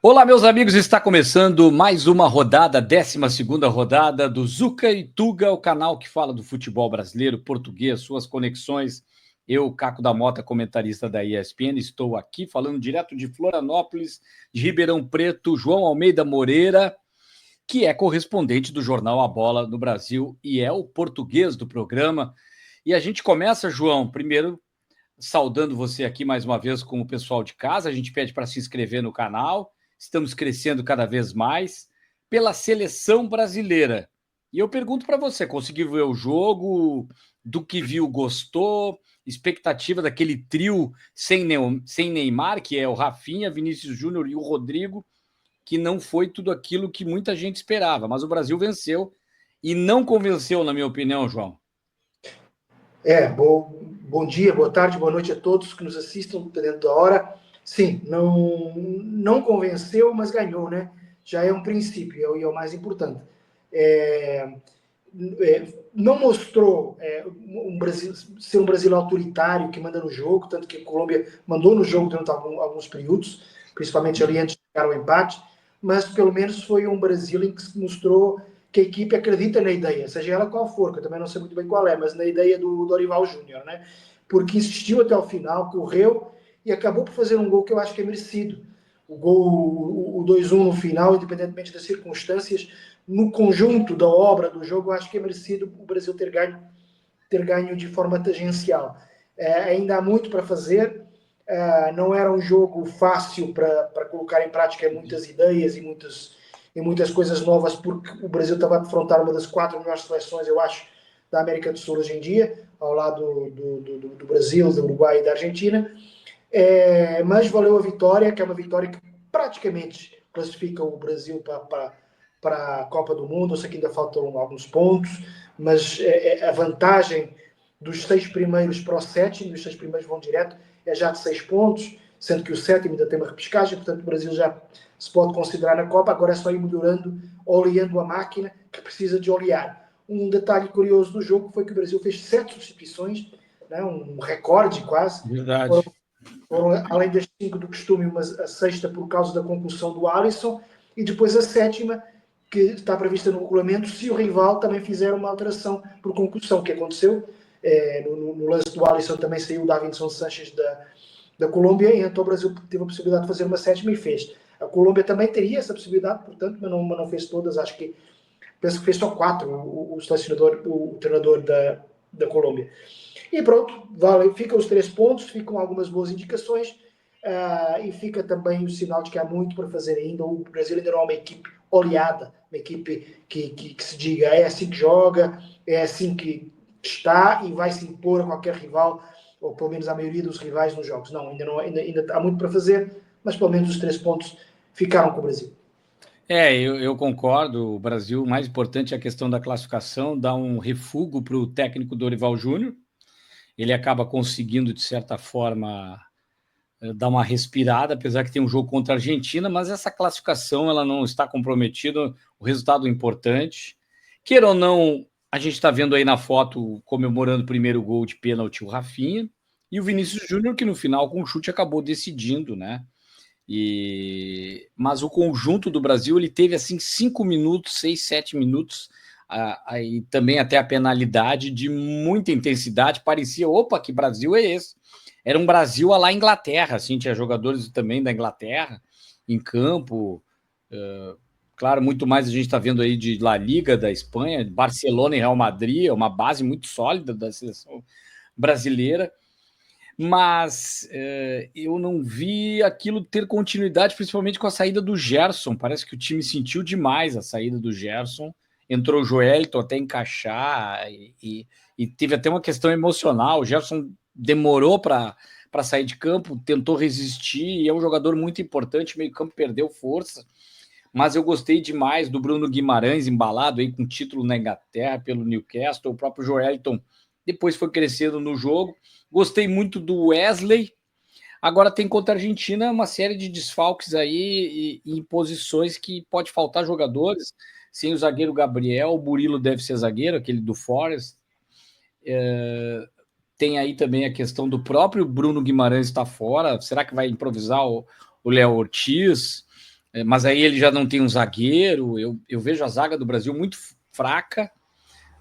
Olá, meus amigos, está começando mais uma rodada, 12ª rodada do Zuca e Tuga, o canal que fala do futebol brasileiro, português, suas conexões. Eu, Caco da Mota, comentarista da ESPN, estou aqui falando direto de Florianópolis, de Ribeirão Preto, João Almeida Moreira, que é correspondente do jornal A Bola no Brasil e é o português do programa. E a gente começa, João, primeiro saudando você aqui mais uma vez com o pessoal de casa. A gente pede para se inscrever no canal. Estamos crescendo cada vez mais pela seleção brasileira. E eu pergunto para você, conseguiu ver o jogo? Do que viu, gostou? Expectativa daquele trio sem Neymar, que é o Rafinha, Vinícius Júnior e o Rodrigo, que não foi tudo aquilo que muita gente esperava, mas o Brasil venceu e não convenceu, na minha opinião, João. Bom dia, boa tarde, boa noite a todos que nos assistam dentro da hora. Sim, não convenceu, mas ganhou, né? Já é um princípio e é o mais importante. Não mostrou ser um Brasil autoritário que manda no jogo, tanto que a Colômbia mandou no jogo durante alguns períodos, principalmente ali antes de chegar ao empate, mas pelo menos foi um Brasil em que se mostrou que a equipe acredita na ideia, seja ela qual for, que eu também não sei muito bem qual é, mas na ideia do Dorival Júnior, né? Porque insistiu até o final, correu e acabou por fazer um gol que eu acho que é merecido. O 2-1 no final, independentemente das circunstâncias, no conjunto da obra do jogo, eu acho que é merecido o Brasil ter ganho de forma tangencial. Ainda há muito para fazer, não era um jogo fácil para colocar em prática muitas ideias e muitas coisas novas, porque o Brasil estava a afrontar uma das 4 melhores seleções, eu acho, da América do Sul hoje em dia, ao lado do Brasil, do Uruguai e da Argentina. Mas valeu a vitória, que é uma vitória que praticamente classifica o Brasil para a Copa do Mundo. Eu sei que ainda faltam alguns pontos, mas a vantagem dos 6 primeiros para o 7º, os 6 primeiros vão direto, é já de 6 pontos, sendo que o 7º ainda tem uma repescagem, portanto o Brasil já se pode considerar na Copa. Agora é só ir melhorando, oleando a máquina que precisa de olear. Um detalhe curioso do jogo foi que o Brasil fez 7 substituições, né, um recorde quase. Verdade. Foram, além das 5 do costume, a 6ª por causa da concussão do Alisson, e depois a 7ª, que está prevista no regulamento, se o rival também fizer uma alteração por concussão, que aconteceu. No lance do Alisson também saiu o Davinson Sanchez da Colômbia, e então o Brasil teve a possibilidade de fazer uma 7ª e fez. A Colômbia também teria essa possibilidade, portanto, mas não fez todas. Penso que fez só 4 o treinador da Colômbia. E pronto, ficam os 3 pontos, ficam algumas boas indicações, e fica também o sinal de que há muito para fazer ainda. O Brasil ainda não é uma equipe oleada, uma equipe que se diga é assim que joga, é assim que está e vai se impor a qualquer rival, ou pelo menos a maioria dos rivais nos jogos. Não, ainda há muito para fazer, mas pelo menos os 3 pontos ficaram com o Brasil. Eu concordo. O Brasil, o mais importante é a questão da classificação, dá um refúgio para o técnico Dorival Júnior. Ele acaba conseguindo, de certa forma, dar uma respirada, apesar que tem um jogo contra a Argentina, mas essa classificação ela não está comprometida, o resultado é importante. Queira ou não, a gente está vendo aí na foto, comemorando o primeiro gol de pênalti, o Rafinha, e o Vinícius Júnior, que no final, com o chute, acabou decidindo, né? Mas o conjunto do Brasil, ele teve assim 5 minutos, 6, 7 minutos, aí também até a penalidade de muita intensidade, parecia, opa, que Brasil é esse? Era um Brasil a lá Inglaterra, assim, tinha jogadores também da Inglaterra em campo, claro, muito mais a gente está vendo aí de La Liga da Espanha, Barcelona e Real Madrid, é uma base muito sólida da seleção brasileira, mas eu não vi aquilo ter continuidade, principalmente com a saída do Gerson. Parece que o time sentiu demais a saída do Gerson, entrou o Joelito até encaixar, e teve até uma questão emocional. O Gerson demorou para sair de campo, tentou resistir, e é um jogador muito importante, meio campo perdeu força, mas eu gostei demais do Bruno Guimarães, embalado aí com título na Inglaterra pelo Newcastle, o próprio Joelton depois foi crescendo no jogo. Gostei muito do Wesley. Agora tem contra a Argentina uma série de desfalques aí em posições que pode faltar jogadores. Sem o zagueiro Gabriel, o Murilo deve ser zagueiro, aquele do Forest, Tem aí também a questão do próprio Bruno Guimarães estar fora. Será que vai improvisar o Léo Ortiz? Mas aí ele já não tem um zagueiro. Eu vejo a zaga do Brasil muito fraca.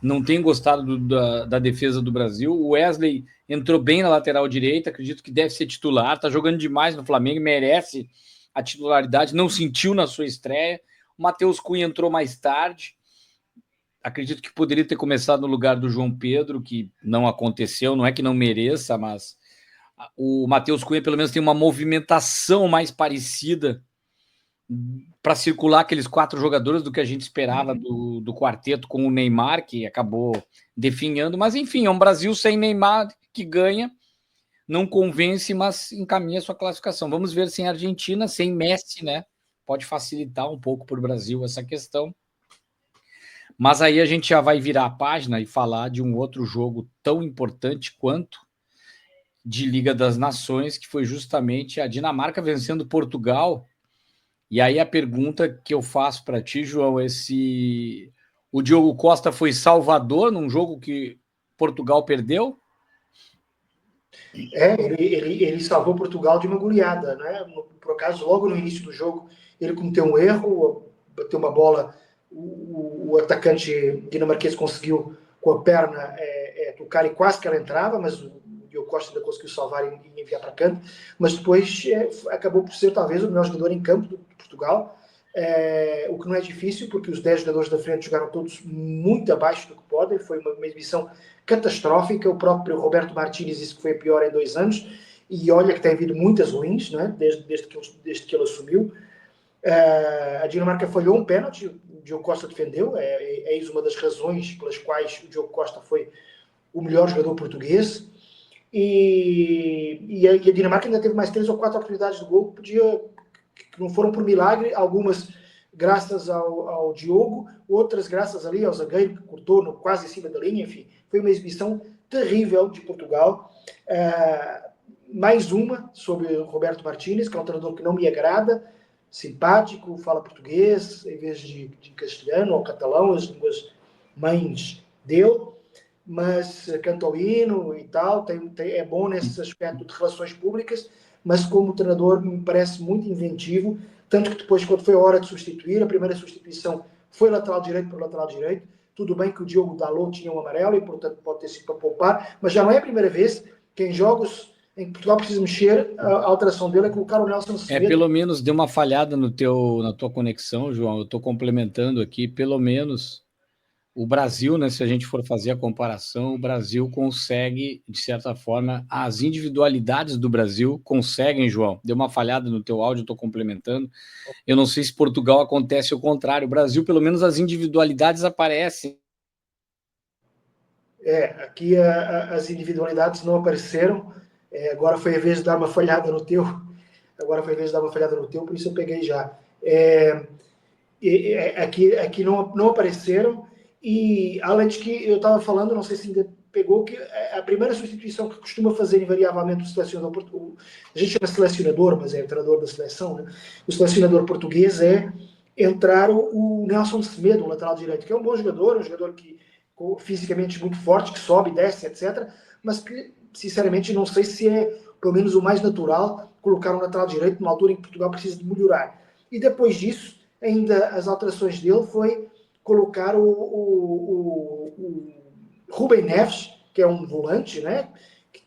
Não tenho gostado da defesa do Brasil. O Wesley entrou bem na lateral direita. Acredito que deve ser titular. Está jogando demais no Flamengo. Merece a titularidade. Não sentiu na sua estreia. O Matheus Cunha entrou mais tarde. Acredito que poderia ter começado no lugar do João Pedro, que não aconteceu, não é que não mereça, mas o Matheus Cunha pelo menos tem uma movimentação mais parecida para circular aqueles 4 jogadores do que a gente esperava do quarteto com o Neymar, que acabou definhando, mas enfim, é um Brasil sem Neymar que ganha, não convence, mas encaminha sua classificação. Vamos ver sem Argentina, sem Messi, né? Pode facilitar um pouco para o Brasil essa questão. Mas aí a gente já vai virar a página e falar de um outro jogo tão importante quanto de Liga das Nações, que foi justamente a Dinamarca vencendo Portugal. E aí a pergunta que eu faço para ti, João, é se o Diogo Costa foi salvador num jogo que Portugal perdeu? Ele salvou Portugal de uma goleada, né? Por acaso, logo no início do jogo, ele cometeu um erro, bateu uma bola, o atacante dinamarquês conseguiu com a perna tocar e quase que ela entrava, mas o Diogo Costa ainda conseguiu salvar e enviar para canto, mas depois acabou por ser talvez o melhor jogador em campo de Portugal, o que não é difícil, porque os 10 jogadores da frente jogaram todos muito abaixo do que podem, foi uma exibição catastrófica. O próprio Roberto Martínez disse que foi a pior em 2 anos, e olha que tem havido muitas ruins, não é? desde que ele assumiu. A Dinamarca falhou um pênalti, o Diogo Costa defendeu, eis uma das razões pelas quais o Diogo Costa foi o melhor jogador português, e a Dinamarca ainda teve mais 3 ou 4 oportunidades de gol que não foram por milagre, algumas graças ao Diogo, outras graças ali ao zagueiro que cortou quase em cima da linha. Enfim, foi uma exibição terrível de Portugal. Mais uma sobre o Roberto Martínez, que é um treinador que não me agrada, simpático, fala português em vez de castelhano ou catalão, as línguas mães dele, mas canta o hino e tal, é bom nesse aspecto de relações públicas, mas como treinador me parece muito inventivo, tanto que depois, quando foi a hora de substituir, a primeira substituição foi lateral direito por lateral direito. Tudo bem que o Diogo Dalot tinha um amarelo e, portanto, pode ter sido para poupar, mas já não é a primeira vez que em jogos em que Portugal precisa mexer, a alteração dele é colocar o Nelson Semedo. Pelo menos deu uma falhada na tua conexão, João. Eu estou complementando aqui, pelo menos o Brasil, né, se a gente for fazer a comparação, o Brasil consegue, de certa forma, as individualidades do Brasil conseguem, João. Deu uma falhada no teu áudio, estou complementando. Eu não sei se Portugal acontece o contrário. O Brasil, pelo menos, as individualidades aparecem. Aqui as individualidades não apareceram. Agora foi a vez de dar uma falhada no teu. Por isso eu peguei já. Aqui não apareceram. E além de que eu estava falando, não sei se ainda pegou, que a primeira substituição que costuma fazer invariavelmente o selecionador, a gente chama selecionador, mas é o treinador da seleção, né? O selecionador português é entrar o Nelson Semedo, o lateral direito, que é um bom jogador, um jogador que fisicamente muito forte, que sobe, desce, etc., mas que, sinceramente, não sei se é, pelo menos, o mais natural colocar um lateral direito numa altura em que Portugal precisa de melhorar. E depois disso, ainda as alterações dele foi colocar o Rubem Neves, que é um volante, né?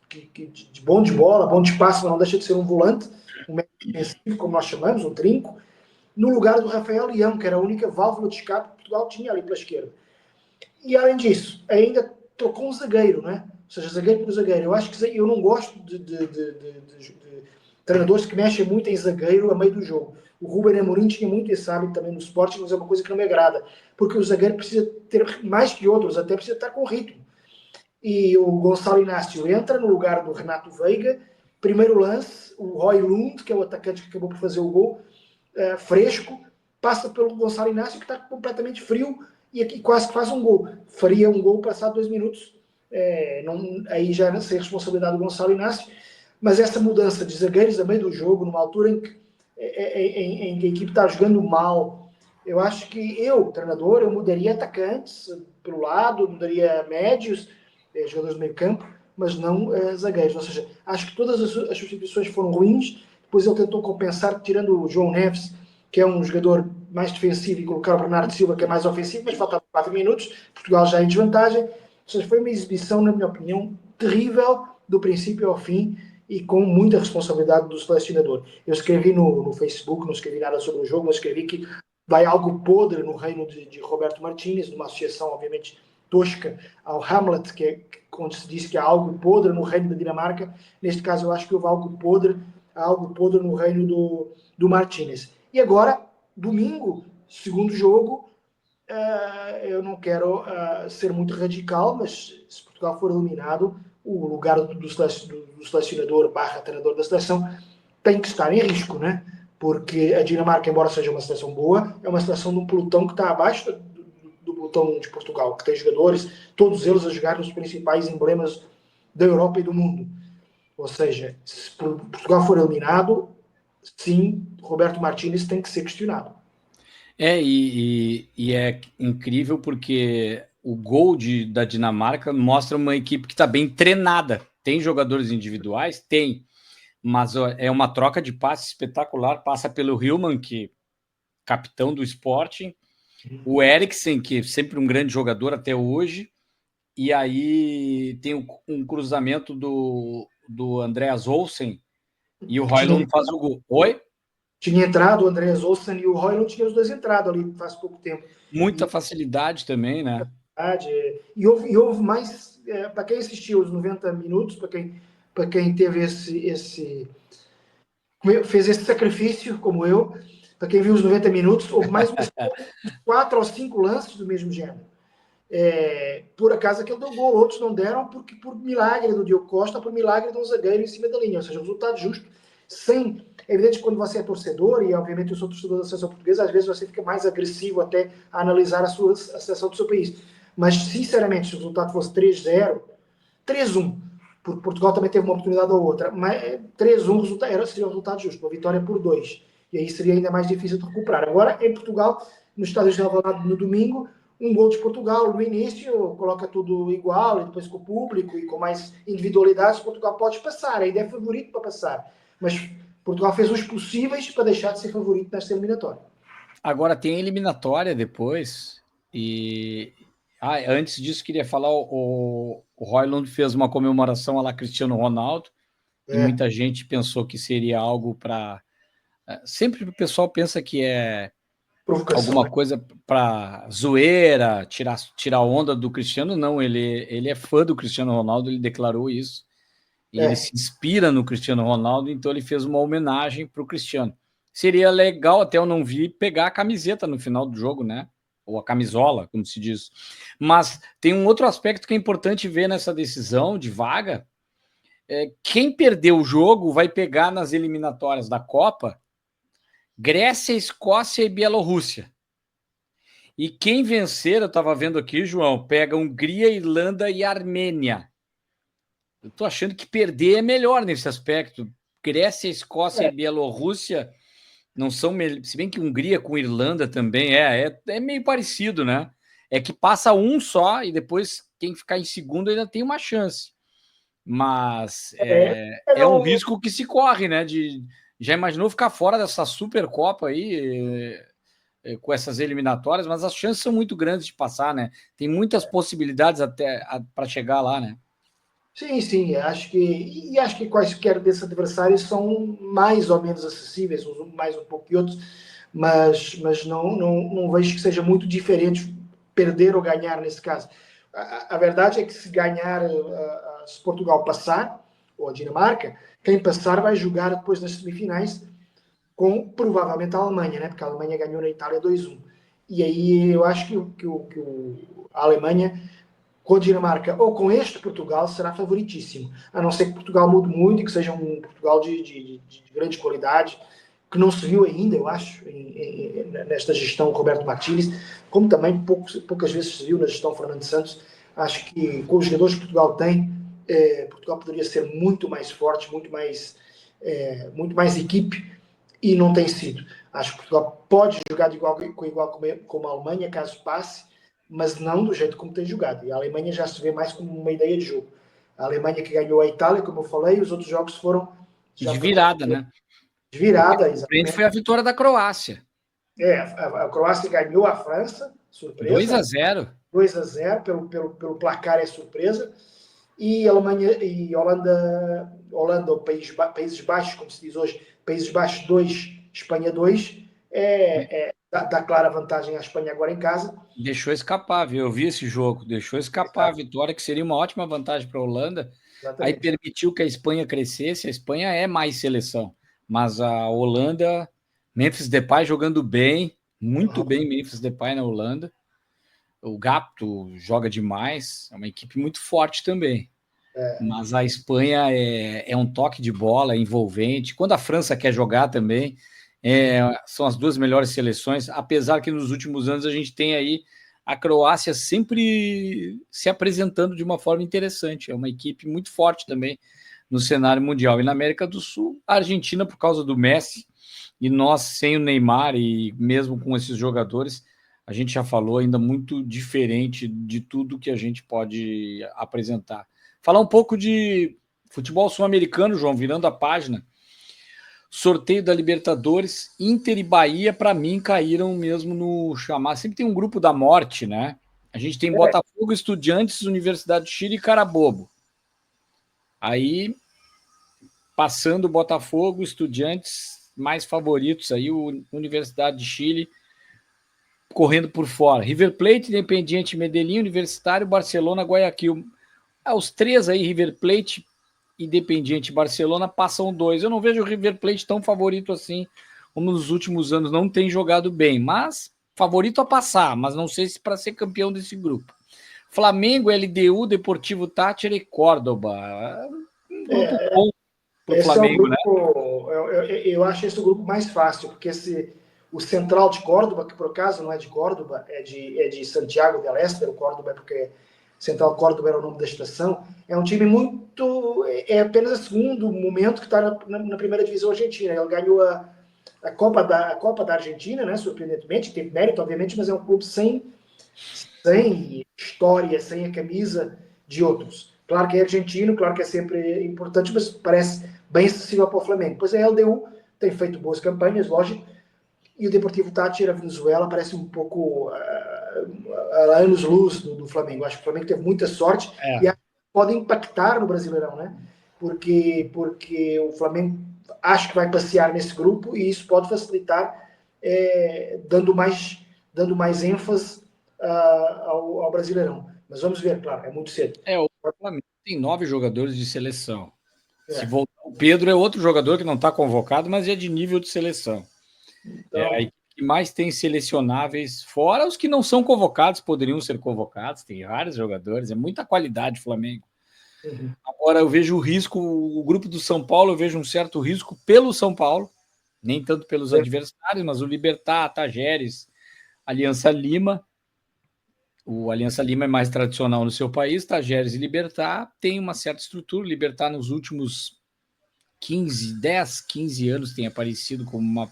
De bom de bola, bom de espaço, mas não deixa de ser um volante, um médio defensivo, como nós chamamos, um trinco, no lugar do Rafael Leão, que era a única válvula de escape que Portugal tinha ali pela esquerda. E além disso, ainda trocou um zagueiro, né? Ou seja, zagueiro por zagueiro. Eu acho que eu não gosto de treinadores que mexem muito em zagueiro a meio do jogo. O Ruben Amorim tinha muito esse hábito também no Sporting, mas é uma coisa que não me agrada, porque o zagueiro precisa ter, mais que outros, até precisa estar com ritmo. E o Gonçalo Inácio entra no lugar do Renato Veiga. Primeiro lance, o Roy Lund, que é o atacante que acabou por fazer o gol, fresco, passa pelo Gonçalo Inácio, que está completamente frio, e aqui quase que faz um gol. Faria um gol passado 2 minutos. Aí já não sei a responsabilidade do Gonçalo Inácio, mas essa mudança de zagueiros a meio do jogo, numa altura em que a equipe está jogando mal, eu acho que treinador, eu mudaria atacantes pelo lado, mudaria médios, jogadores de meio campo, mas não zagueiros. Ou seja, acho que todas as substituições foram ruins. Depois ele tentou compensar, tirando o João Neves, que é um jogador mais defensivo, e colocar o Bernardo Silva, que é mais ofensivo, mas faltavam 4 minutos, Portugal já em desvantagem. Ou seja, foi uma exibição, na minha opinião, terrível, do princípio ao fim, e com muita responsabilidade do selecionador. Eu escrevi no Facebook, não escrevi nada sobre o jogo, mas escrevi que vai algo podre no reino de Roberto Martínez, numa associação, obviamente, tosca ao Hamlet, onde se diz que há algo podre no reino da Dinamarca. Neste caso, eu acho que houve algo podre no reino do Martínez. E agora, domingo, segundo jogo, eu não quero ser muito radical, mas se Portugal for eliminado, o lugar do selecionador / treinador da seleção tem que estar em risco, né? Porque a Dinamarca, embora seja uma seleção boa, é uma seleção de um pelotão que está abaixo do pelotão de Portugal, que tem jogadores, todos eles a jogar nos principais emblemas da Europa e do mundo. Ou seja, se Portugal for eliminado, sim, Roberto Martínez tem que ser questionado. E é incrível porque o gol da Dinamarca mostra uma equipe que está bem treinada. Tem jogadores individuais? Tem. Mas é uma troca de passe espetacular. Passa pelo Hillman, que capitão do Sporting, o Eriksen, que é sempre um grande jogador até hoje, e aí tem um cruzamento do Andreas Olsen, e o Højlund faz o gol. Oi? Tinha entrado o Andreas Olsen e o Højlund, tinham os dois entrado ali faz pouco tempo. Muita facilidade também, né? E houve mais, para quem assistiu os 90 minutos, para quem teve fez esse sacrifício, como eu, para quem viu os 90 minutos, houve mais uns 4 ou 5 lances do mesmo género. Por acaso aquele deu gol, outros não deram, porque por milagre do Diogo Costa, por milagre de um zagueiro em cima da linha, ou seja, um resultado justo, sem... É evidente que quando você é torcedor, e obviamente eu sou torcedor da seleção portuguesa, às vezes você fica mais agressivo até a analisar a seleção do seu país. Mas, sinceramente, se o resultado fosse 3-0, 3-1, porque Portugal também teve uma oportunidade ou outra, mas 3-1 seria o resultado justo, uma vitória por 2. E aí seria ainda mais difícil de recuperar. Agora, em Portugal, no estádio de Alvalade no domingo, um gol de Portugal no início, coloca tudo igual, e depois com o público e com mais individualidades, Portugal pode passar, ainda é favorito para passar. Mas Portugal fez os possíveis para deixar de ser favorito nesta eliminatória. Agora tem eliminatória depois, e antes disso queria falar, o Højlund fez uma comemoração lá Cristiano Ronaldo, e muita gente pensou que seria algo para... Sempre o pessoal pensa que é alguma coisa para zoeira, tirar onda do Cristiano. Não, ele é fã do Cristiano Ronaldo, ele declarou isso, e ele se inspira no Cristiano Ronaldo, então ele fez uma homenagem para o Cristiano. Seria legal, até eu não vi, pegar a camiseta no final do jogo, né? Ou a camisola, como se diz. Mas tem um outro aspecto que é importante ver nessa decisão de vaga. Quem perdeu o jogo vai pegar nas eliminatórias da Copa Grécia, Escócia e Bielorrússia. E quem vencer, eu estava vendo aqui, João, pega Hungria, Irlanda e Armênia. Eu estou achando que perder é melhor nesse aspecto. Grécia, Escócia e Bielorrússia não são... Se bem que Hungria com Irlanda também é meio parecido, né? É que passa um só e depois quem ficar em segundo ainda tem uma chance. Mas é um risco que se corre, né? Já imaginou ficar fora dessa Supercopa aí, com essas eliminatórias, mas as chances são muito grandes de passar, né? Tem muitas possibilidades até para chegar lá, né? Sim, acho que quaisquer desses adversários são mais ou menos acessíveis, uns mais um pouco que outros, mas não vejo que seja muito diferente perder ou ganhar nesse caso. A verdade é que se ganhar, se Portugal passar, ou a Dinamarca, quem passar vai jogar depois nas semifinais com provavelmente a Alemanha, né? Porque a Alemanha ganhou na Itália 2-1. E aí eu acho que a Alemanha com a Dinamarca ou com este Portugal será favoritíssimo, a não ser que Portugal mude muito e que seja um Portugal de grande qualidade, que não se viu ainda, eu acho, nesta gestão Roberto Martínez, como também poucas vezes se viu na gestão Fernando Santos. Acho que com os jogadores que Portugal tem, Portugal poderia ser muito mais forte, muito mais equipe, e não tem sido. Acho que Portugal pode jogar de igual com a Alemanha, caso passe, mas não do jeito como tem jogado. E a Alemanha já se vê mais como uma ideia de jogo. A Alemanha que ganhou a Itália, como eu falei, os outros jogos foram de virada, né? De virada, Frente foi a vitória da Croácia. A Croácia ganhou a França, surpresa. 2-0. 2-0, pelo placar é surpresa. E Alemanha e Holanda ou Países Baixos, como se diz hoje, Países Baixos 2, Espanha 2, dá clara vantagem à Espanha agora em casa. Deixou escapar, viu? Eu vi esse jogo, deixou escapar a vitória, que seria uma ótima vantagem para a Holanda. Exatamente. Aí permitiu que a Espanha crescesse. A Espanha é mais seleção, mas a Holanda, Memphis Depay jogando bem, muito bem Memphis Depay na Holanda. O Gapto joga demais, é uma equipe muito forte também. Mas a Espanha é um toque de bola envolvente. Quando a França quer jogar também, são as duas melhores seleções, apesar que nos últimos anos a gente tem aí a Croácia sempre se apresentando de uma forma interessante. É uma equipe muito forte também no cenário mundial. E na América do Sul, a Argentina, por causa do Messi, e nós sem o Neymar, e mesmo com esses jogadores, a gente já falou, ainda muito diferente de tudo que a gente pode apresentar. Falar um pouco de futebol sul-americano, João, virando a página. Sorteio da Libertadores, Inter e Bahia, para mim, caíram mesmo no chamar. Sempre tem um grupo da morte, né? A gente tem Botafogo, Estudiantes, Universidade de Chile e Carabobo. Aí, passando Botafogo, Estudiantes, mais favoritos aí, o Universidade de Chile, correndo por fora. River Plate, Independiente Medellín, Universitário, Barcelona, Guayaquil. Os três aí, River Plate, Independiente e Barcelona, passam 2. Eu não vejo o River Plate tão favorito assim, como nos últimos anos não tem jogado bem, mas favorito a passar, mas não sei se para ser campeão desse grupo. Flamengo, LDU, Deportivo Táchira e Córdoba. Um grupo bom para o Flamengo, grupo, né? Eu acho esse o grupo mais fácil, porque o Central de Córdoba, que por acaso não é de Córdoba, é de Santiago del Estero, o Córdoba é porque Central Córdoba era o nome da estação, é um time muito... É apenas o segundo momento que está na primeira divisão argentina. Ele ganhou a Copa da Argentina, né, surpreendentemente, teve mérito, obviamente, mas é um clube sem história, sem a camisa de outros. Claro que é argentino, claro que é sempre importante, mas parece bem acessível para o Flamengo. Pois a LDU tem feito boas campanhas, lógico, e o Deportivo Táchira, Venezuela, parece um pouco a anos-luz do Flamengo. Acho que o Flamengo teve muita sorte e pode impactar no Brasileirão, né? Porque o Flamengo acho que vai passear nesse grupo e isso pode facilitar, dando mais ênfase ao Brasileirão. Mas vamos ver, claro, é muito cedo. O Flamengo tem 9 jogadores de seleção. Se voltar, o Pedro é outro jogador que não está convocado, mas é de nível de seleção. Então, é a equipe que mais tem selecionáveis, fora os que não são convocados, poderiam ser convocados, tem vários jogadores, é muita qualidade o Flamengo. Agora eu vejo o risco, o grupo do São Paulo, eu vejo um certo risco pelo São Paulo, nem tanto pelos adversários, mas o Libertad, Tajeres, Aliança Lima. O Aliança Lima é mais tradicional no seu país, Tajeres e Libertad tem uma certa estrutura. O Libertad nos últimos 10, 15 anos tem aparecido como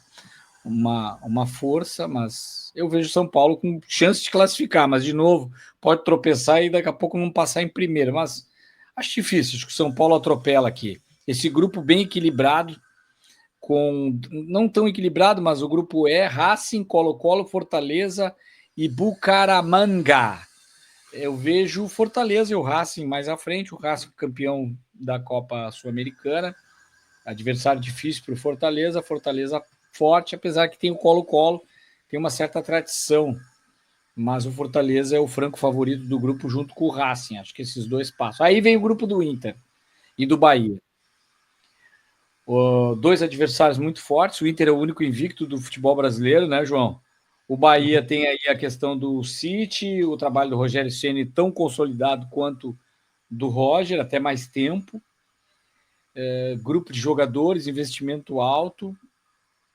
uma força, mas eu vejo São Paulo com chance de classificar, mas de novo, pode tropeçar e daqui a pouco não passar em primeiro, mas acho difícil, acho que o São Paulo atropela aqui. Esse grupo bem equilibrado, não tão equilibrado, mas o grupo é Racing, Colo-Colo, Fortaleza e Bucaramanga. Eu vejo o Fortaleza e o Racing mais à frente, o Racing campeão da Copa Sul-Americana, adversário difícil para o Fortaleza forte, apesar que tem o Colo-Colo, tem uma certa tradição, mas o Fortaleza é o franco favorito do grupo junto com o Racing, acho que esses dois passam. Aí vem o grupo do Inter e do Bahia. Dois adversários muito fortes, o Inter é o único invicto do futebol brasileiro, né, João? O Bahia tem aí a questão do City, o trabalho do Rogério Ceni tão consolidado quanto do Roger, até mais tempo. Grupo de jogadores, investimento alto.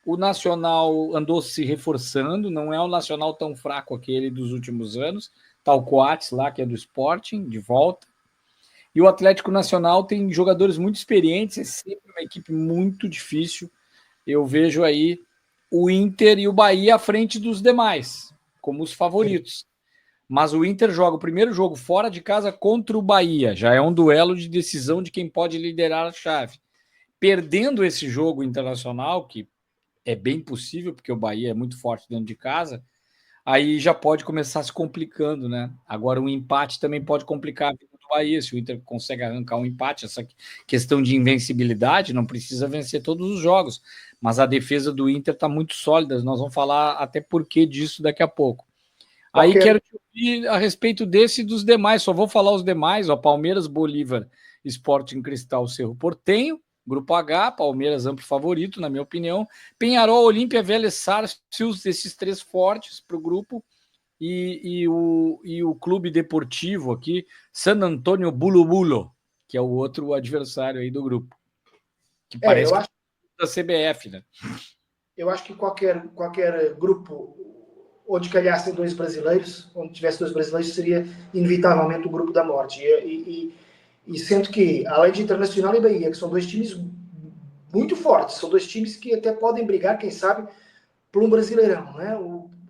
O Nacional andou se reforçando, não é um Nacional tão fraco aquele dos últimos anos. Tá o Coates lá, que é do Sporting, de volta. E o Atlético Nacional tem jogadores muito experientes, é sempre uma equipe muito difícil. Eu vejo aí o Inter e o Bahia à frente dos demais, como os favoritos. mas o Inter joga o primeiro jogo fora de casa contra o Bahia. Já é um duelo de decisão de quem pode liderar a chave. Perdendo esse jogo internacional, que é bem possível, porque o Bahia é muito forte dentro de casa, aí já pode começar se complicando, né? Agora, um empate também pode complicar a vida do Bahia, se o Inter consegue arrancar um empate. Essa questão de invencibilidade, não precisa vencer todos os jogos, mas a defesa do Inter está muito sólida, nós vamos falar até por que disso daqui a pouco. Aí Qualquer... quero te ouvir a respeito desse e dos demais, só vou falar os demais, ó, Palmeiras, Bolívar, Sporting Cristal, Cerro Porteño, Grupo H, Palmeiras amplo favorito, na minha opinião, Penharol, Olímpia, Vélez, Sarsfield, esses três fortes para o grupo, e o Clube Deportivo aqui, San Antonio Bulo, que é o outro adversário aí do grupo, que parece que é da CBF, né? Eu acho que qualquer grupo onde calhassem dois brasileiros, onde tivesse dois brasileiros, seria inevitavelmente o grupo da morte. E sendo que, além de Internacional e Bahia, que são dois times muito fortes, são dois times que até podem brigar, quem sabe, por um Brasileirão, né?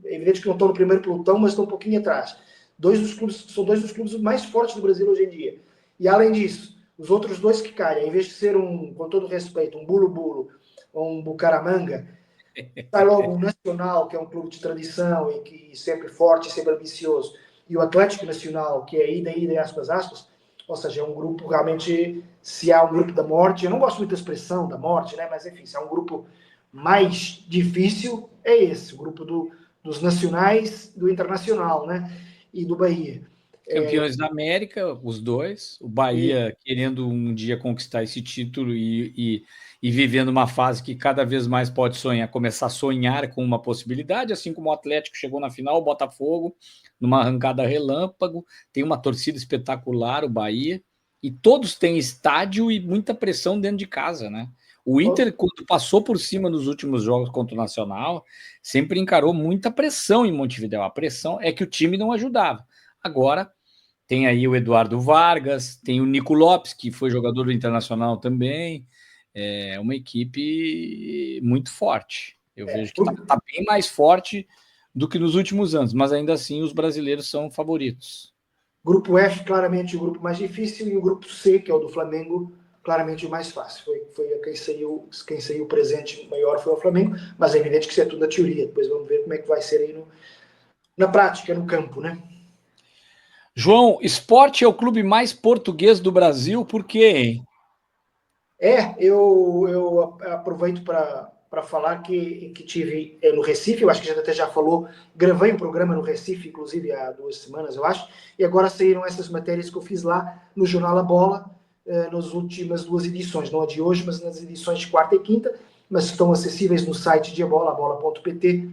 É evidente que não estão no primeiro pelotão, mas estão um pouquinho atrás. São dois dos clubes mais fortes do Brasil hoje em dia. E além disso, os outros dois que caem, em vez de ser com todo respeito, um Bulo ou um Bucaramanga, sai logo o Nacional, que é um clube de tradição e que sempre forte, sempre ambicioso, e o Atlético Nacional, que é ida, aspas, ou seja, é um grupo realmente, se há um grupo da morte, eu não gosto muito da expressão da morte, né? Mas enfim, se há um grupo mais difícil, é esse, o grupo dos nacionais, do Internacional, né? E do Bahia. Campeões da América, os dois. O Bahia querendo um dia conquistar esse título e vivendo uma fase que cada vez mais pode sonhar, começar a sonhar com uma possibilidade, assim como o Atlético chegou na final, o Botafogo, numa arrancada relâmpago, tem uma torcida espetacular, o Bahia, e todos têm estádio e muita pressão dentro de casa, né? O Inter, quando passou por cima nos últimos jogos contra o Nacional, sempre encarou muita pressão em Montevidéu. A pressão é que o time não ajudava. Agora, tem aí o Eduardo Vargas, tem o Nico Lopes, que foi jogador do Internacional também. É uma equipe muito forte. Eu vejo que está bem mais forte do que nos últimos anos, mas ainda assim os brasileiros são favoritos. Grupo F, claramente o grupo mais difícil, e o grupo C, que é o do Flamengo, claramente o mais fácil. Foi quem saiu presente maior foi o Flamengo, mas é evidente que isso é tudo na teoria. Depois vamos ver como é que vai ser aí na prática, no campo, né? João, Sport é o clube mais português do Brasil, por quê, hein? Eu aproveito para falar que tive no Recife, eu acho que a gente até já falou, gravei um programa no Recife, inclusive há 2 semanas, eu acho, e agora saíram essas matérias que eu fiz lá no Jornal A Bola, nas últimas 2 edições, não a de hoje, mas nas edições de quarta e quinta, mas estão acessíveis no site de abola.pt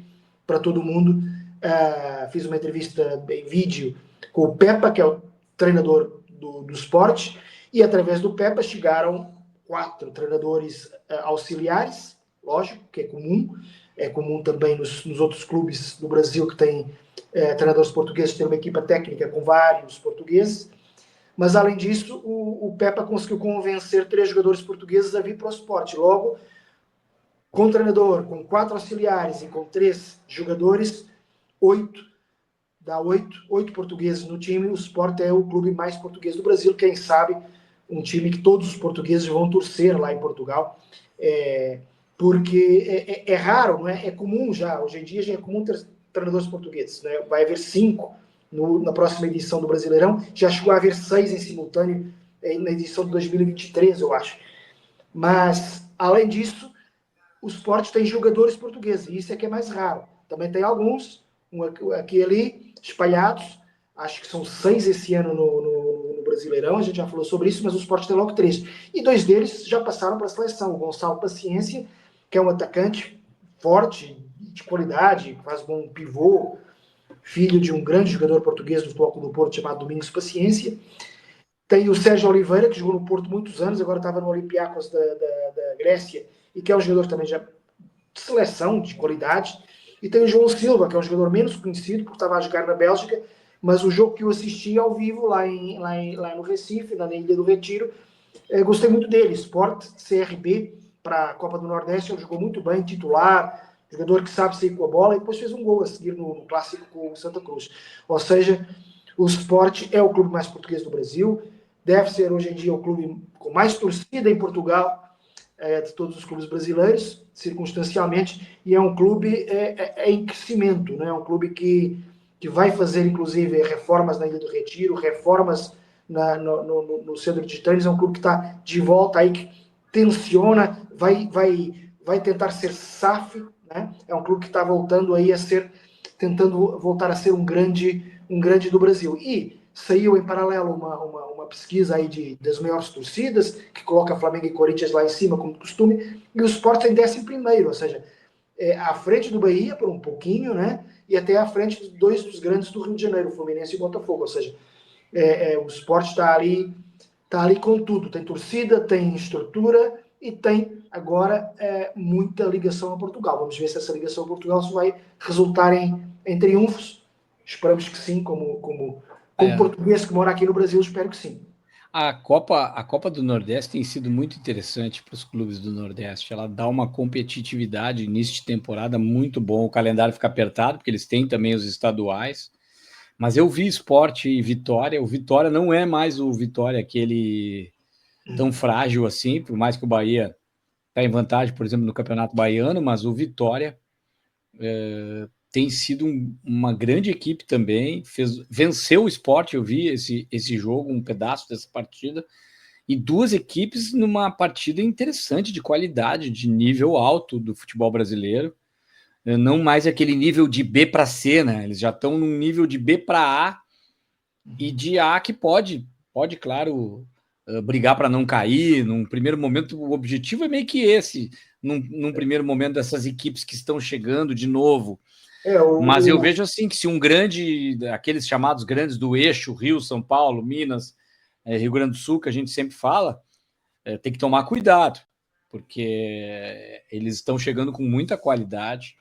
para todo mundo. Fiz uma entrevista em vídeo com o Pepa, que é o treinador do Sport, e através do Pepa chegaram 4 treinadores auxiliares, lógico, que é comum também nos outros clubes do Brasil que têm treinadores portugueses, tem uma equipa técnica com vários portugueses, mas além disso, o Pepa conseguiu convencer 3 jogadores portugueses a vir para o Sport. Logo, com o treinador, com 4 auxiliares e com 3 jogadores, 8 portugueses no time, o Sport é o clube mais português do Brasil, quem sabe um time que todos os portugueses vão torcer lá em Portugal, porque é raro, não é? É comum já, hoje em dia já é comum ter treinadores portugueses, né? Vai haver 5 na próxima edição do Brasileirão, já chegou a haver 6 em simultâneo na edição de 2023, eu acho. Mas, além disso, o Sport tem jogadores portugueses, e isso é que é mais raro. Também tem alguns, aqui e ali, espalhados, acho que são 6 esse ano no Brasileirão, a gente já falou sobre isso, mas o Sport tem logo 3. E 2 deles já passaram para a seleção. O Gonçalo Paciência, que é um atacante forte, de qualidade, faz bom pivô, filho de um grande jogador português do Futebol Clube do Porto chamado Domingos Paciência. Tem o Sérgio Oliveira, que jogou no Porto muitos anos, agora estava no Olympiacos da Grécia, e que é um jogador também já de seleção, de qualidade. E tem o João Silva, que é um jogador menos conhecido, porque estava a jogar na Bélgica, mas o jogo que eu assisti ao vivo lá no Recife, na Ilha do Retiro, gostei muito dele. Sport CRB para a Copa do Nordeste, ele jogou muito bem, titular, jogador que sabe sair com a bola, e depois fez um gol a seguir no clássico com o Santa Cruz. Ou seja, o Sport é o clube mais português do Brasil, deve ser hoje em dia o clube com mais torcida em Portugal, de todos os clubes brasileiros, circunstancialmente, e é um clube em crescimento, né? É um clube que vai fazer, inclusive, reformas na Ilha do Retiro, reformas no centro de treinos. É um clube que está de volta aí, que tensiona, vai tentar ser SAF, né? É um clube que está voltando aí tentando voltar a ser um grande do Brasil. E saiu em paralelo uma pesquisa aí das maiores torcidas, que coloca Flamengo e Corinthians lá em cima, como de costume, e o Sport em 11º, ou seja, à frente do Bahia por um pouquinho, né? E até à frente de dois dos grandes do Rio de Janeiro, Fluminense e Botafogo. Ou seja, o Sport está ali com tudo. Tem torcida, tem estrutura e tem agora muita ligação a Portugal. Vamos ver se essa ligação a Portugal vai resultar em triunfos. Esperamos que sim, como português que mora aqui no Brasil, espero que sim. A Copa do Nordeste tem sido muito interessante para os clubes do Nordeste. Ela dá uma competitividade início de temporada muito bom. O calendário fica apertado, porque eles têm também os estaduais. Mas eu vi Sport e Vitória. O Vitória não é mais o Vitória aquele tão frágil assim, por mais que o Bahia está em vantagem, por exemplo, no Campeonato Baiano, mas o Vitória tem sido uma grande equipe também, venceu o Sport. Eu vi esse jogo, um pedaço dessa partida, e duas equipes numa partida interessante, de qualidade, de nível alto do futebol brasileiro, não mais aquele nível de B para C, né? Eles já estão num nível de B para A, e de A que pode, claro, brigar para não cair. Num primeiro momento, o objetivo é meio que esse, num primeiro momento, dessas equipes que estão chegando de novo. Mas eu vejo assim que se um grande, aqueles chamados grandes do eixo, Rio, São Paulo, Minas, Rio Grande do Sul, que a gente sempre fala, tem que tomar cuidado, porque eles estão chegando com muita qualidade.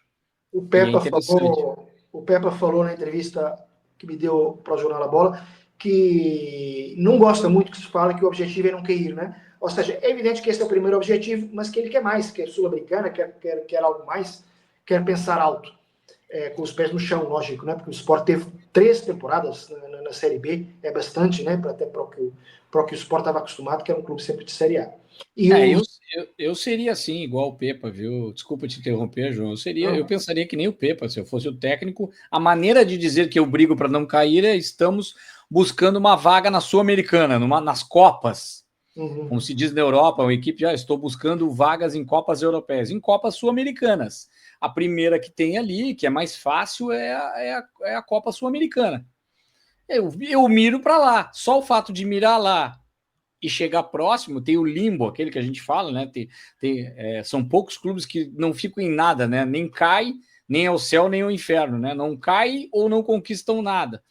O Pepa falou na entrevista que me deu para o Jornal da Bola que não gosta muito que se fale que o objetivo é não cair, né? Ou seja, é evidente que esse é o primeiro objetivo, mas que ele quer mais, quer Sul-Americana, quer algo mais, quer pensar alto, com os pés no chão, lógico, né? Porque o Sport teve 3 temporadas na Série B, é bastante, né? Até para o que o Sport estava acostumado, que era um clube sempre de Série A. Eu seria assim, igual o Pepa, viu? Desculpa te interromper, João. Eu pensaria que nem o Pepa, se eu fosse o técnico. A maneira de dizer que eu brigo para não cair é: estamos buscando uma vaga na Sul-Americana, nas Copas. Como se diz na Europa, uma equipe já estou buscando vagas em Copas Europeias, em Copas Sul-Americanas. A primeira que tem ali, que é mais fácil, é a Copa Sul-Americana. Eu miro para lá. Só o fato de mirar lá e chegar próximo, tem o limbo, aquele que a gente fala, né? São poucos clubes que não ficam em nada, né? Nem cai, nem ao céu, nem ao inferno, né? Não cai ou não conquistam nada.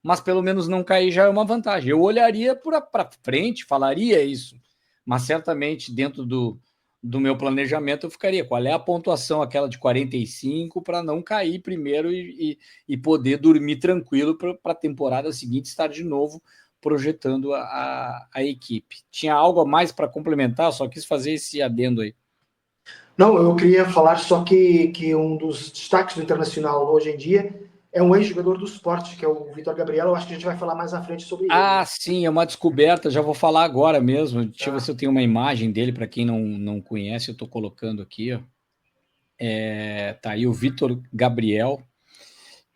Mas pelo menos não cair já é uma vantagem. Eu olharia para frente, falaria isso, mas certamente dentro do meu planejamento eu ficaria: qual é a pontuação, aquela de 45, para não cair primeiro e poder dormir tranquilo para a temporada seguinte estar de novo projetando a equipe. Tinha algo a mais para complementar? Só quis fazer esse adendo aí. Não, eu queria falar só que um dos destaques do Internacional hoje em dia é um ex-jogador do Sport, que é o Vitor Gabriel. Eu acho que a gente vai falar mais à frente sobre ele. Ah, sim, é uma descoberta. Já vou falar agora mesmo. Deixa eu ver se eu tenho uma imagem dele, para quem não conhece, eu estou colocando aqui. Ó. Tá aí o Vitor Gabriel,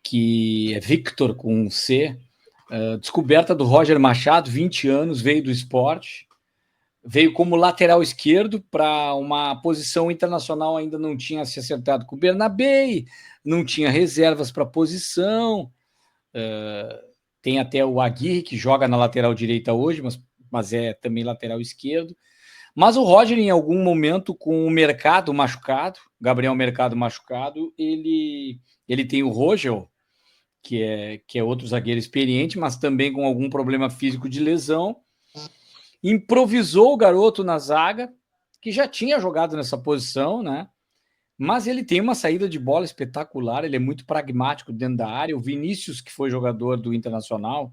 que é Victor com um C. Descoberta do Roger Machado, 20 anos, veio do Sport. Veio como lateral esquerdo para uma posição internacional, ainda não tinha se acertado com o Bernabé, não tinha reservas para a posição. Tem até o Aguirre, que joga na lateral direita hoje, mas é também lateral esquerdo. Mas o Roger, em algum momento, com o Mercado machucado, Gabriel Mercado machucado, ele tem o Rogel, que é outro zagueiro experiente, mas também com algum problema físico de lesão. Improvisou o garoto na zaga, que já tinha jogado nessa posição, né? Mas ele tem uma saída de bola espetacular, ele é muito pragmático dentro da área. O Vinícius, que foi jogador do Internacional,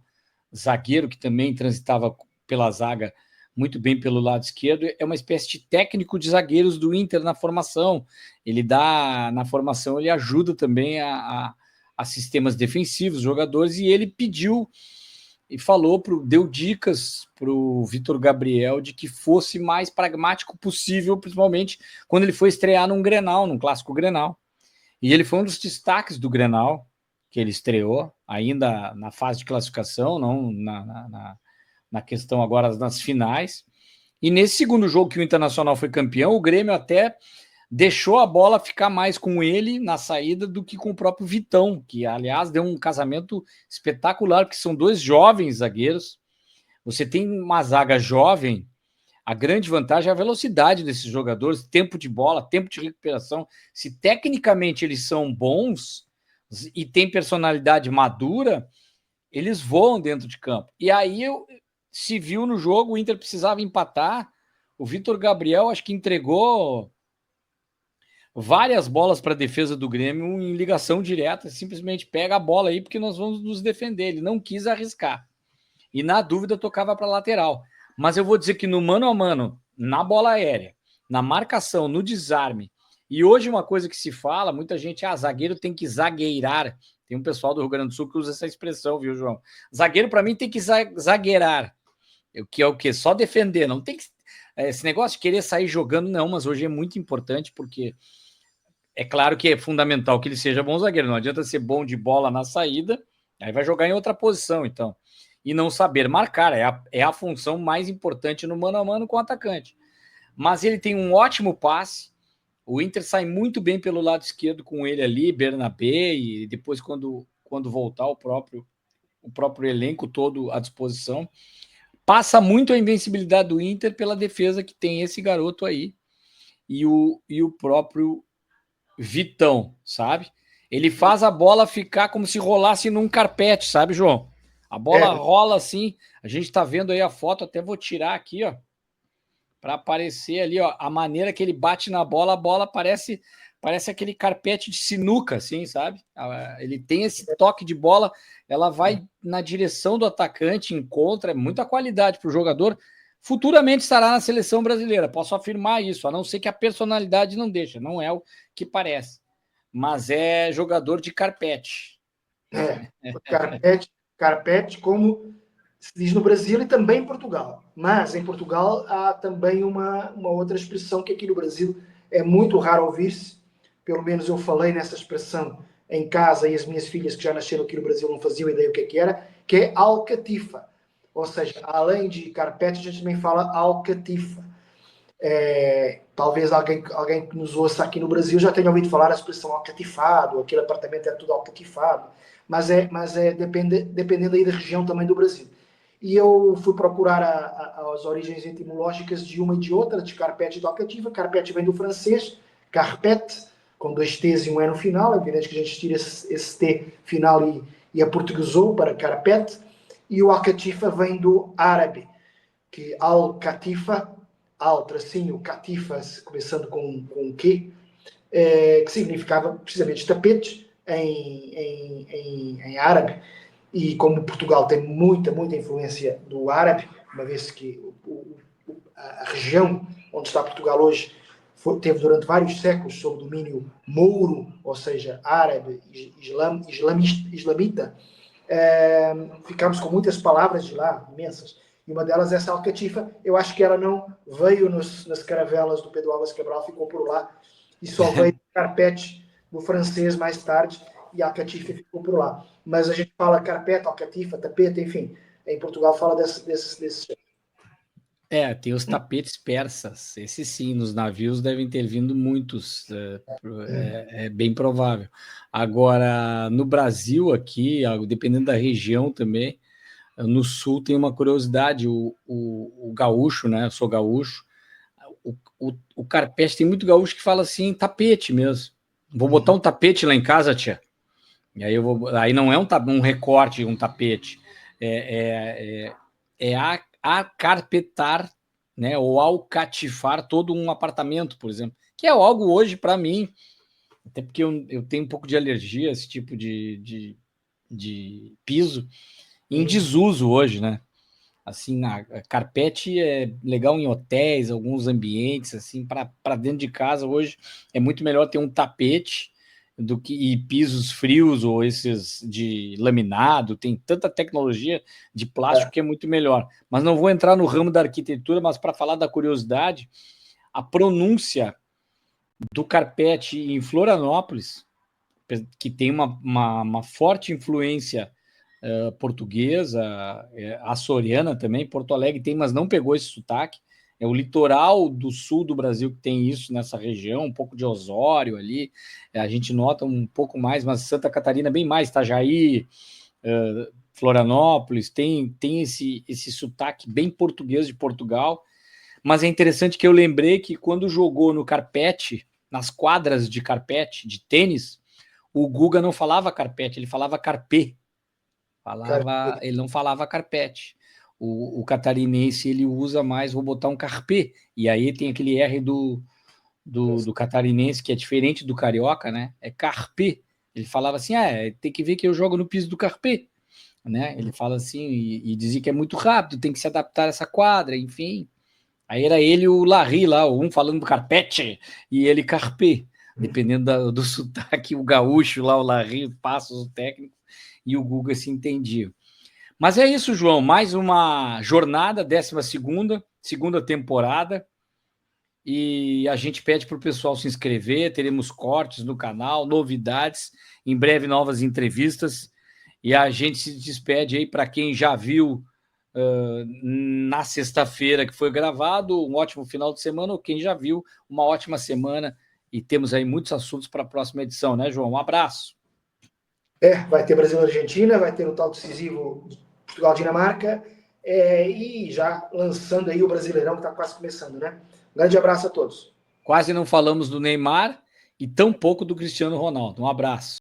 zagueiro que também transitava pela zaga, muito bem pelo lado esquerdo, é uma espécie de técnico de zagueiros do Inter na formação. Ele dá, na formação, ele ajuda também a sistemas defensivos, jogadores, e ele pediu e falou, deu dicas para o Vitor Gabriel de que fosse mais pragmático possível, principalmente quando ele foi estrear num Grenal, num clássico Grenal. E ele foi um dos destaques do Grenal, que ele estreou, ainda na fase de classificação, não na questão agora das finais. E nesse segundo jogo que o Internacional foi campeão, o Grêmio até deixou a bola ficar mais com ele na saída do que com o próprio Vitão, que, aliás, deu um casamento espetacular, porque são dois jovens zagueiros. Você tem uma zaga jovem, a grande vantagem é a velocidade desses jogadores, tempo de bola, tempo de recuperação. Se tecnicamente eles são bons e têm personalidade madura, eles voam dentro de campo. E aí se viu no jogo, o Inter precisava empatar. O Vitor Gabriel acho que entregou várias bolas para a defesa do Grêmio em ligação direta, simplesmente pega a bola aí porque nós vamos nos defender. Ele não quis arriscar. E na dúvida tocava para a lateral. Mas eu vou dizer que no mano a mano, na bola aérea, na marcação, no desarme, e hoje uma coisa que se fala, muita gente, zagueiro tem que zagueirar. Tem um pessoal do Rio Grande do Sul que usa essa expressão, viu, João? Zagueiro, para mim, tem que zagueirar. O que é o quê? Só defender. Não tem que... Esse negócio de querer sair jogando, não, mas hoje é muito importante, porque é claro que é fundamental que ele seja bom zagueiro. Não adianta ser bom de bola na saída, aí vai jogar em outra posição, então. E não saber marcar, é a função mais importante no mano a mano com o atacante. Mas ele tem um ótimo passe, o Inter sai muito bem pelo lado esquerdo com ele ali, Bernabé, e depois quando voltar o próprio elenco todo à disposição. Passa muito a invencibilidade do Inter pela defesa que tem esse garoto aí e o próprio Vitão, sabe? Ele faz a bola ficar como se rolasse num carpete, sabe, João? A bola rola assim, a gente tá vendo aí a foto, até vou tirar aqui, ó, para aparecer ali, ó, a maneira que ele bate na bola, a bola parece aquele carpete de sinuca, assim, sabe? Ele tem esse toque de bola, ela vai na direção do atacante, encontra, é muita qualidade para o jogador. Futuramente estará na seleção brasileira, posso afirmar isso, a não ser que a personalidade não deixa, não é o que parece, mas é jogador de carpete. Carpete, como se diz no Brasil e também em Portugal. Mas em Portugal há também uma outra expressão que aqui no Brasil é muito raro ouvir-se, pelo menos eu falei nessa expressão em casa e as minhas filhas que já nasceram aqui no Brasil não faziam ideia o que era, que é alcatifa. Ou seja, além de carpete, a gente também fala alcatifa. Talvez alguém que nos ouça aqui no Brasil já tenha ouvido falar a expressão alcatifado, aquele apartamento é tudo alcatifado, mas dependendo aí da região também do Brasil. E eu fui procurar as origens etimológicas de uma e de outra, de carpete e de alcativa. Carpete vem do francês, carpete, com 2 T's e um E no final. É evidente que a gente tira esse T final e aportuguesou para carpete. E o alcatifa vem do árabe, que al-catifa, al-tracinho, catifa, começando com Q, que significava precisamente tapetes em árabe. E como Portugal tem muita influência do árabe, uma vez que a região onde está Portugal hoje teve durante vários séculos sob domínio mouro, ou seja, árabe, islamita, ficámos com muitas palavras de lá, imensas. E uma delas é essa alcatifa. Eu acho que ela não veio nas caravelas do Pedro Álvares Cabral, ficou por lá, e só veio carpete do francês mais tarde, e a alcatifa ficou por lá. Mas a gente fala carpete, alcatifa, tapete, enfim. Em Portugal fala desses. Tem os tapetes persas. Esses sim, nos navios devem ter vindo muitos. É bem provável. Agora, no Brasil, aqui, dependendo da região também, no sul tem uma curiosidade. O gaúcho, né? Eu sou gaúcho. O carpete tem muito gaúcho que fala assim, tapete mesmo. Vou botar um tapete lá em casa, tia. E aí não é um recorte, um tapete. Acarpetar, né, ou alcatifar todo um apartamento, por exemplo, que é algo hoje para mim, até porque eu tenho um pouco de alergia a esse tipo de piso, em desuso hoje, né? Assim, a carpete é legal em hotéis, alguns ambientes, assim, para dentro de casa hoje é muito melhor ter um tapete do que e pisos frios ou esses de laminado, tem tanta tecnologia de plástico que é muito melhor. Mas não vou entrar no ramo da arquitetura, mas para falar da curiosidade, a pronúncia do carpete em Florianópolis, que tem uma forte influência portuguesa, açoriana também, Porto Alegre tem, mas não pegou esse sotaque. É o litoral do sul do Brasil que tem isso nessa região, um pouco de Osório ali, a gente nota um pouco mais, mas Santa Catarina bem mais, Itajaí, Florianópolis, tem esse sotaque bem português de Portugal, mas é interessante que eu lembrei que quando jogou no carpete, nas quadras de carpete, de tênis, o Guga não falava carpete, ele falava carpê. Ele não falava carpete. O catarinense ele usa mais, vou botar um carpê, e aí tem aquele R do catarinense que é diferente do carioca, né? É carpê. Ele falava assim: tem que ver que eu jogo no piso do carpê, né? Ele fala assim e dizia que é muito rápido, tem que se adaptar a essa quadra, enfim. Aí era ele e o Larry lá, um falando do carpete e ele carpê, dependendo do sotaque, o gaúcho lá, o Larry, passos, o técnico, e o Guga se entendia. Mas é isso, João, mais uma jornada, 12ª, segunda temporada, e a gente pede para o pessoal se inscrever, teremos cortes no canal, novidades, em breve novas entrevistas, e a gente se despede aí para quem já viu na sexta-feira que foi gravado, um ótimo final de semana, ou quem já viu, uma ótima semana, e temos aí muitos assuntos para a próxima edição, né, João? Um abraço. Vai ter Brasil e Argentina, vai ter o tal decisivo Portugal-Dinamarca, e já lançando aí o Brasileirão, que está quase começando, né? Um grande abraço a todos. Quase não falamos do Neymar e tão pouco do Cristiano Ronaldo. Um abraço.